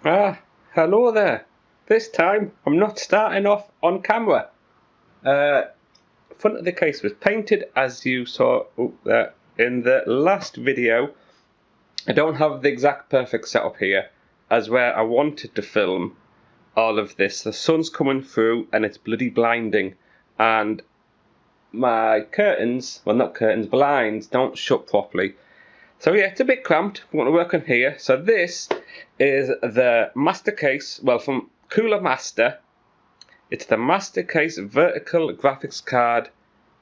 Hello there. This time I'm not starting off on camera. Front of the case was painted as you saw in the last video. I don't have the exact perfect setup here as where I wanted to film all of this. The sun's coming through and it's bloody blinding, and my curtains, well not curtains, blinds don't shut properly. So yeah, it's a bit cramped. I'm going to work on here. So this is the Mastercase, well, from CoolerMaster. It's the Mastercase Vertical Graphics Card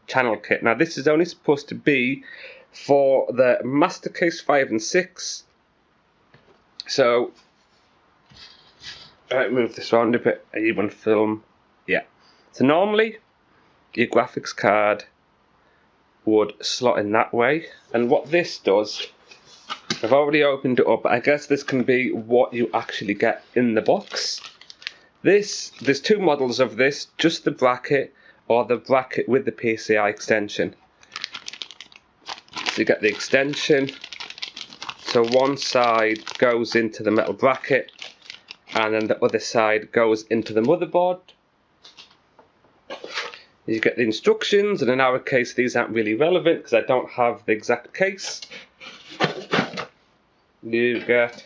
Channel Kit. Now this is only supposed to be for the Mastercase 5 and 6. So, I move this around a bit, even film. Yeah. So normally, your graphics card would slot in that way, and what this does, I've already opened it up. I guess this can be what you actually get in the box. There's two models of this, just the bracket or the bracket with the PCI extension. So you get the extension, so one side goes into the metal bracket and then the other side goes into the motherboard. You get the instructions, and in our case these aren't really relevant because I don't have the exact case. You get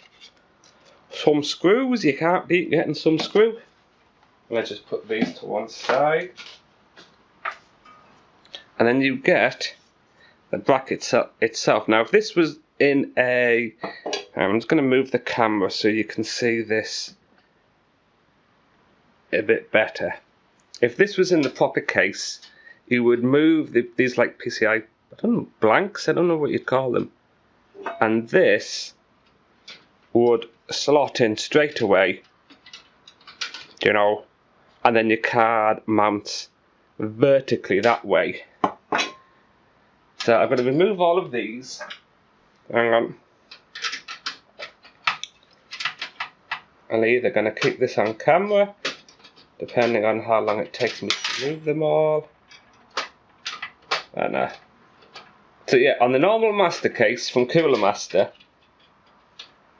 some screws, you can't beat getting some screw. Let's just put these to one side. And then you get the bracket itself. Now if this was in a... I'm just going to move the camera so you can see this a bit better. If this was in the proper case, you would move these like PCI, I don't know, blanks, I don't know what you'd call them. And this would slot in straight away, you know, and then your card mounts vertically that way. So I'm going to remove all of these. Hang on. I'm either going to keep this on camera, depending on how long it takes me to remove them all. And so yeah, on the normal Mastercase from CoolerMaster,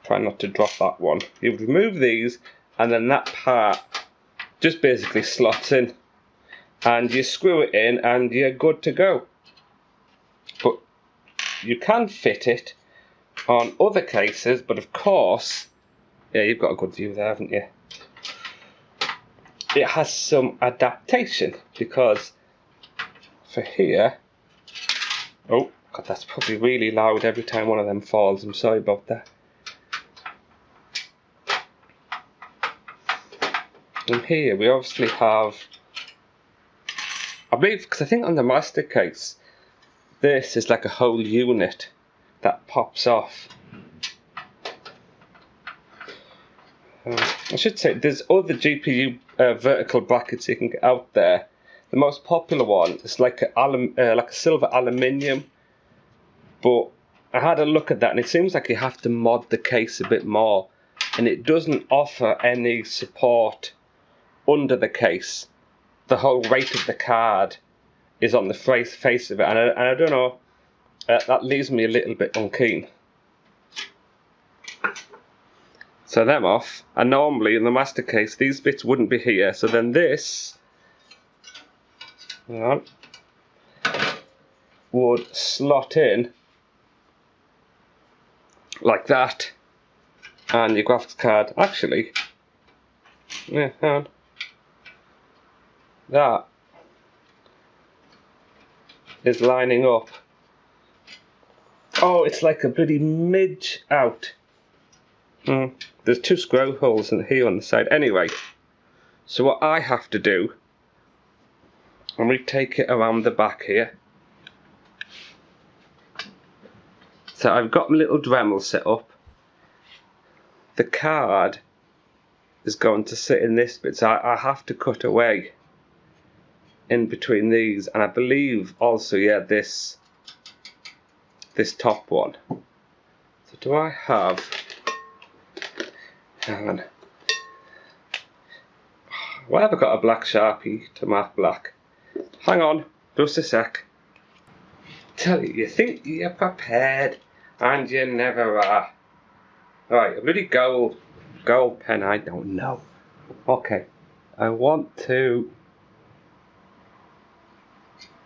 try not to drop that one, you would remove these and then that part just basically slots in and you screw it in and you're good to go. But you can fit it on other cases, but of course, yeah, you've got a good view there, haven't you? It has some adaptation because for here, oh god, that's probably really loud every time one of them falls. I'm sorry about that. And here we obviously have, I believe, because I think on the Mastercase, this is like a whole unit that pops off. I should say there's other GPU vertical brackets you can get out there. The most popular one is like a silver aluminium, but I had a look at that and it seems like you have to mod the case a bit more, and it doesn't offer any support under the case. The whole weight of the card is on the face of it, and I don't know, that leaves me a little bit unkeen. So them off, and normally in the Mastercase these bits wouldn't be here, so then this would slot in like that, and your graphics card actually, yeah, hang on, that is lining up. Oh, it's like a bloody midge out. There's two screw holes in here on the side. Anyway, so what I have to do, and we take it around the back here. So I've got my little Dremel set up. The card is going to sit in this bit, so I have to cut away in between these, and I believe also, yeah, this top one. So do I have, hang on, why have I got a black Sharpie to mark black? Hang on, just a sec. Tell you, you think you're prepared and you never are. Right, a bloody gold gold pen, I don't know. Okay, I want to...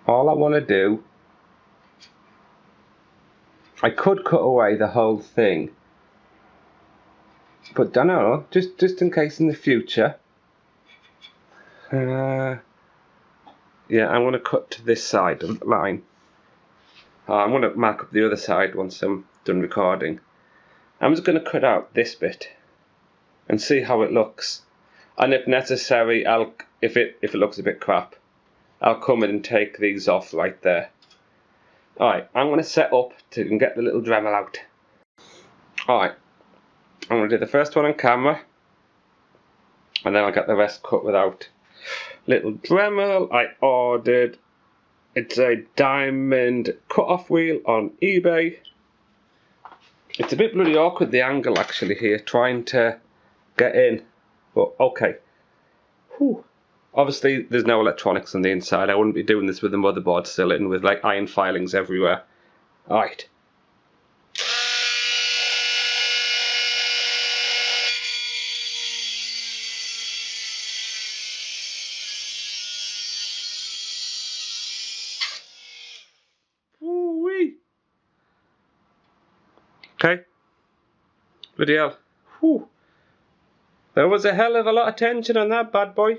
All I want to do... I could cut away the whole thing. But don't know, just in case in the future. Yeah, I'm going to cut to this side of the line. I'm going to mark up the other side once I'm done recording. I'm just going to cut out this bit and see how it looks. And if necessary, if it looks a bit crap, I'll come in and take these off right there. Alright, I'm going to set up to get the little Dremel out. Alright, I'm going to do the first one on camera, and then I'll get the rest cut without. Little Dremel I ordered. It's a diamond cut-off wheel on eBay. It's a bit bloody awkward, the angle actually here, trying to get in. But okay. Whew. Obviously there's no electronics on the inside. I wouldn't be doing this with the motherboard still in with like iron filings everywhere. Alright. Woo-wee. Okay. Bloody hell. Whew. There was a hell of a lot of tension on that bad boy.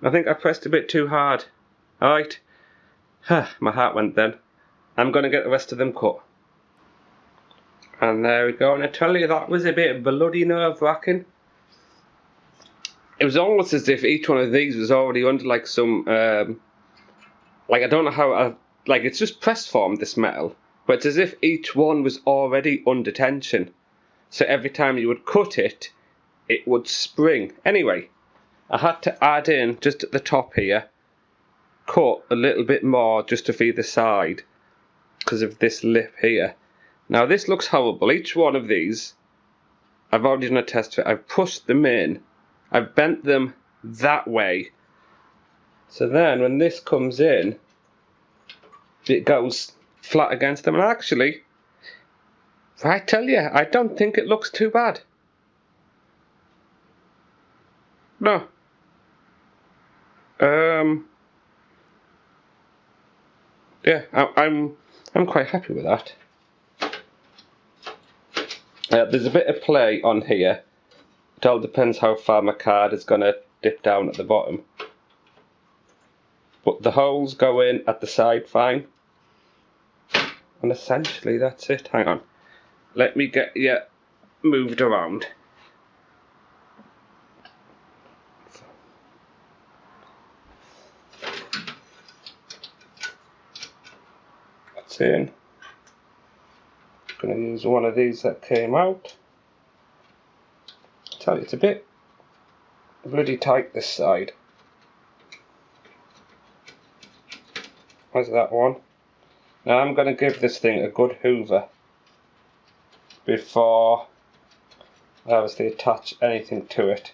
I think I pressed a bit too hard. Alright. My heart went then. I'm going to get the rest of them cut. And there we go. And I tell you, that was a bit bloody nerve-wracking. It was almost as if each one of these was already under like some... like I don't know how... like it's just press formed, this metal. But it's as if each one was already under tension. So every time you would cut it, it would spring. Anyway, I had to add in, just at the top here, cut a little bit more just off either side because of this lip here. Now this looks horrible. Each one of these, I've already done a test fit. I've pushed them in. I've bent them that way. So then when this comes in, it goes flat against them. And actually, I tell you, I don't think it looks too bad. No. Yeah, I'm quite happy with that. There's a bit of play on here. It all depends how far my card is going to dip down at the bottom. But the holes go in at the side fine. And essentially that's it. Hang on. Let me get you moved around. That's in. I'm going to use one of these that came out. I tell you, it's a bit bloody tight this side. Where's that one? Now I'm going to give this thing a good hoover before I obviously attach anything to it.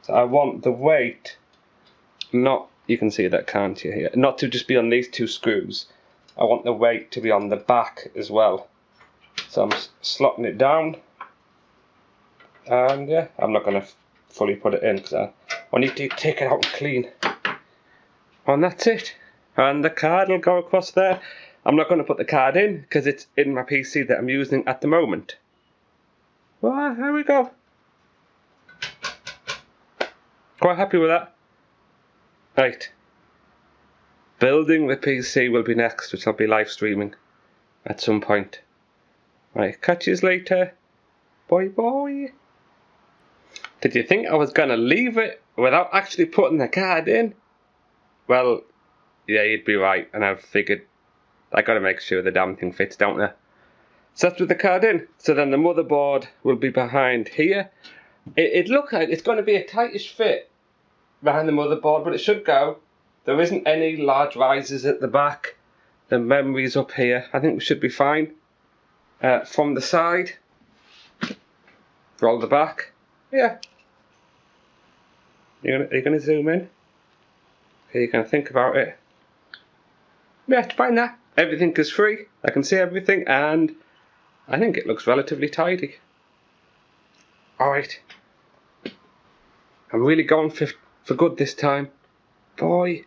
So I want the weight not, you can see that can't you here, not to just be on these two screws. I want the weight to be on the back as well. So I'm slotting it down, and yeah, I'm not going to fully put it in because I need to take it out and clean. And that's it. And the card will go across there. I'm not going to put the card in because it's in my PC that I'm using at the moment. Well, there we go. Quite happy with that. Right. Building the PC will be next, which I'll be live streaming at some point. Right, catch you later. Bye bye. Did you think I was going to leave it without actually putting the card in? Well, yeah, you'd be right, and I've figured I got to make sure the damn thing fits, don't I? So that's with the card in. So then the motherboard will be behind here. It looks like it's going to be a tightish fit behind the motherboard, but it should go. There isn't any large risers at the back. The memory's up here. I think we should be fine. From the side, roll the back. Yeah. You're gonna zoom in. You can think about it. Yeah, it's fine there. Everything is free. I can see everything, and I think it looks relatively tidy. Alright. I'm really going for good this time. Boy.